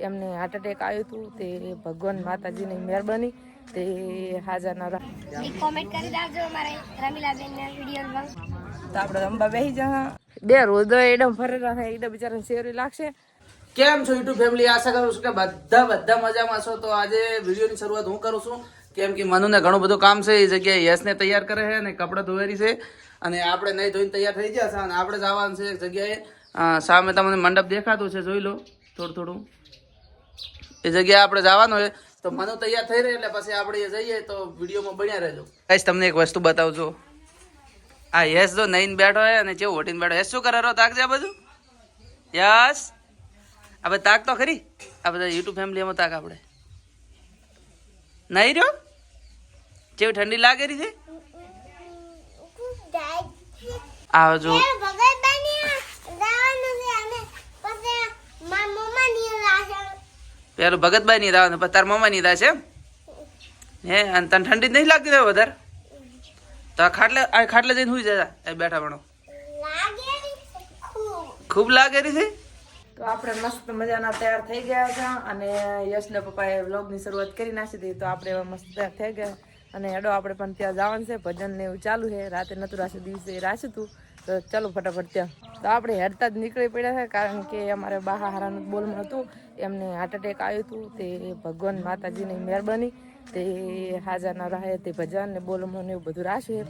એમને heart attack આવ્યું હતું તે ભગવાન માતાજીની મહેરબાની તે હાજર ન રહ્યા. કોમેન્ટ કરી દેજો મારે રમીલાબેન ના વિડિયો તો આપણે રમવા બેસી જા બે રોજ એકદમ ફરેલા થાય એકદમ બિચારાને શેરી લાગશે. કેમ છો યુટ્યુબ ફેમિલી? આશા કરું છું કે બધા મજામાં છો. તો આજે વિડીયોની શરૂઆત હું કરું છું કેમ કે મનુને ઘણું બધું કામ છે. એ જગ્યાએ યશને તૈયાર કરે છે અને કપડાં ધોવેરી છે અને આપણે નહીં ધોઈને તૈયાર થઈ ગયા છે અને આપણે જવાનું છે એક જગ્યાએ. સામે તમને મંડપ દેખાતું છે, જોઈ લો થોડું. એ જગ્યાએ આપણે જવાનું છે તો મનુ તૈયાર થઈ રહે એટલે પછી આપણે જઈએ તો વિડીયોમાં બન્યા રહેજો. ગાઈસ તમને એક વસ્તુ બતાવજો. આ યશ જો નઈને બેઠો હોય અને કેવું ઓટીને બેઠો. યશ શું કરે રો? તાક છે આ બધું. યશ આ બધા તાક તો ખરી. આ બધા યુટ્યુબ ફેમિલીમાં તાક આપણે નહીં રહ્યો. કેવી ઠંડી લાગે રહી છે. આવજો. પેલું ભગતભાઈ ની રાહ તાર મમ્મા ની રાહ છે હે. અને તને ઠંડી નહીં લાગતી હોય વધારે તો ખાટલે જઈને સુઈ જતા બેઠા ભણો. ખૂબ લાગે રહી છે. તો આપણે મસ્ત મજાના તૈયાર થઈ ગયા હતા અને યશના પપ્પાએ વ્લોગની શરૂઆત કરી નાખી હતી. તો આપણે એવા મસ્ત તૈયાર થઈ ગયા અને હેડો આપણે પણ ત્યાં જવાનું છે. ભજન ને એવું ચાલુ છે. રાતે નતું રાશે, દિવસે રાખ્યું હતું. તો ચાલો ફટાફટ ત્યાં. તો આપણે હેડતા જ નીકળી પડ્યા છે કારણ કે અમારે બાહારાનું બોલમાં હતું. એમને હાર્ટ એટેક આવ્યું હતું તે ભગવાન માતાજીની મહેરબાની તે હાજર ન રહે તે ભજન ને બોલમાં ને એવું બધું રાખ્યું.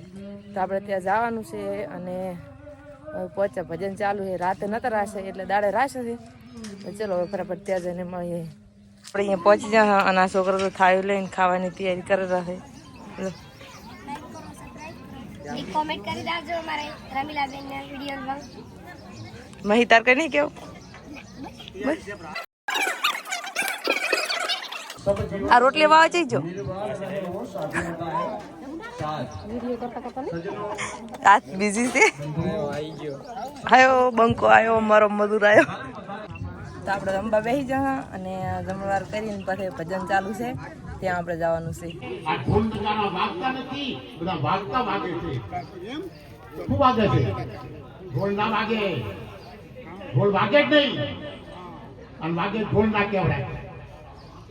તો આપણે ત્યાં જવાનું છે અને પહોંચ્યા. ભજન ચાલુ છે. રાતે નતા રાશે એટલે દાડે રાશે છે. ચલો હવે ફટાફટ ત્યાં જઈને મળીએ. આપણે અહીંયા પહોંચી જાય અને આ છોકરો તો થાળી લઈને ખાવાની તૈયારી કરી રહ્યા છે. કોમેન્ટ કરી દેજો મારે રમીલાબેન ના વિડિયો મહી તાર કઈ નહીં કેવું. આ રોટલી વાવા જઈજો. આજ બીજી છે. આયો બંકો આવ્યો, મારો મધુર આવ્યો. તો આપણે રમવા બેસી જા અને જમણવાર કરીને પછી ભજન ચાલુ છે ત્યાં આપણે જવાનું છે. ઢોલ ના વાગે, ઢોલ વાગે જ નહીં અને વાગે ઢોલ ના કહેવાય.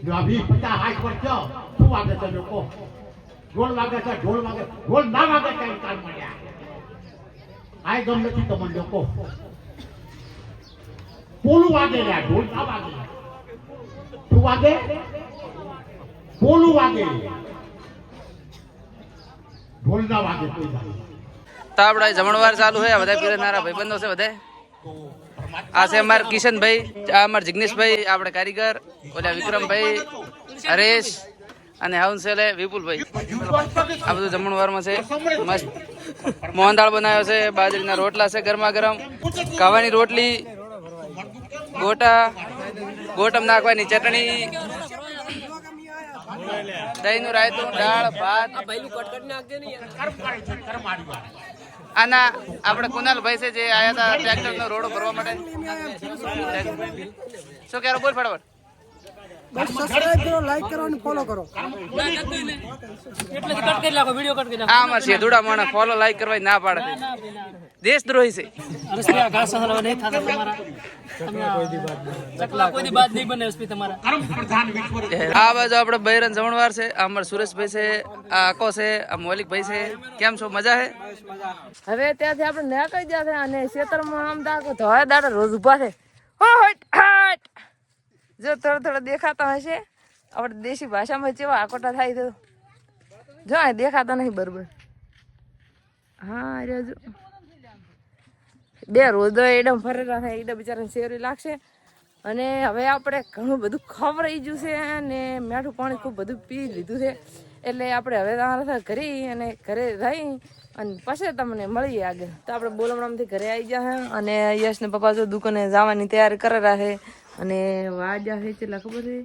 જો આ 20-50 હાથ પર છો શું વાગે છે લોકો? ઢોલ વાગે છે, ઢોલ વાગે. ઢોલ ના વાગે કઈ કાલ મળ્યા આ ગમ નથી તમને લોકો. પોલું વાગે રે, ઢોલ ના વાગે. શું વાગે? પોલું વાગે, ઢોલ ના વાગે કોઈ વાગે. તો આપણે જમણવાર ચાલુ છે. બધા પીરસનારા ભાઈબંધો છે બધા. આ છે અમારે કિશનભાઈ, આ અમારે જિગ્નેશભાઈ, આપણે કારીગર ઓલા વિક્રમભાઈ, હરેશ અને હાઉન છે વિપુલભાઈ. આ બધું જમણવારમાં છે. મસ્ત મોહનદાળ બનાવ્યો છે, બાજરીના રોટલા છે ગરમા ગરમ, ખાવાની રોટલી, ગોટમ નાખવાની ચટણી, દહીં નું રાયતું, દાળ ભાત. આના આપણે કુનાલભાઈ છે જે આયા હતા ટ્રેક્ટર નો રોડો ભરવા માટે. શું કહેરો? બોલ ફટાફટ. સબસ્ક્રાઇબ કરો, લાઈક કરો અને ફોલો કરો. આ અમાર છે ધુડા માણસ ફોલો લાઈક કરવા ના પાડે. દેશદ્રોહી છે. આ બાજુ આપણે બહેરન જમણવાર છે. આ અમાર સુરેશભાઈ છે, આ આકો છે, આ મૌલિકભાઈ છે. કેમ છો? મજા છે? હવે ત્યાંથી આપણે નીકળી ગયા છે અને ખેતરમાં આમ તાકો ધોળા દાડા રોજ ઉભા છે. જો થોડા દેખાતા હશે. આપણે દેશી ભાષામાં કેવા આકોટા થાય તો જો દેખાતા નહીં બરોબર. હા જો બે રોજ એકદમ ફરેલા થાય એકદમ બિચારાને શેરી લાગશે. અને હવે આપણે ઘણું બધું ખવડાવી ગયું છે અને મીઠું પાણી ખૂબ બધું પી લીધું છે. એટલે આપણે હવે તમારા ઘરે અને ઘરે રહી અને પછી તમને મળીએ આગળ. તો આપણે બોલમણામથી ઘરે આવી ગયા છે અને યશ ને પપ્પા જો દુકાને જવાની તૈયારી કરી રહ્યા છે. અને વાગ્યા છે કેટલા ખબર છે?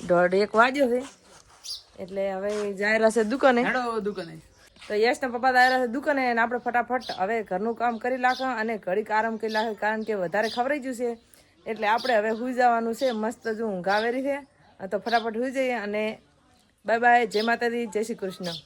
1:30 વાગ્યો છે. એટલે હવે જાય છે દુકાને. દુકાને તો યશ ને પપ્પા જાય છે દુકાને અને આપણે ફટાફટ હવે ઘરનું કામ કરી નાખો અને ઘડીક આરામ કરી નાખે કારણ કે વધારે ખવડાઈ ગયું છે. એટલે આપણે હવે સુઈ જવાનું છે. મસ્ત જો ઊંઘ આવેલી છે તો ફટાફટ સુઈ જઈએ અને બાય બાય. જય માતાજી, જય શ્રી કૃષ્ણ.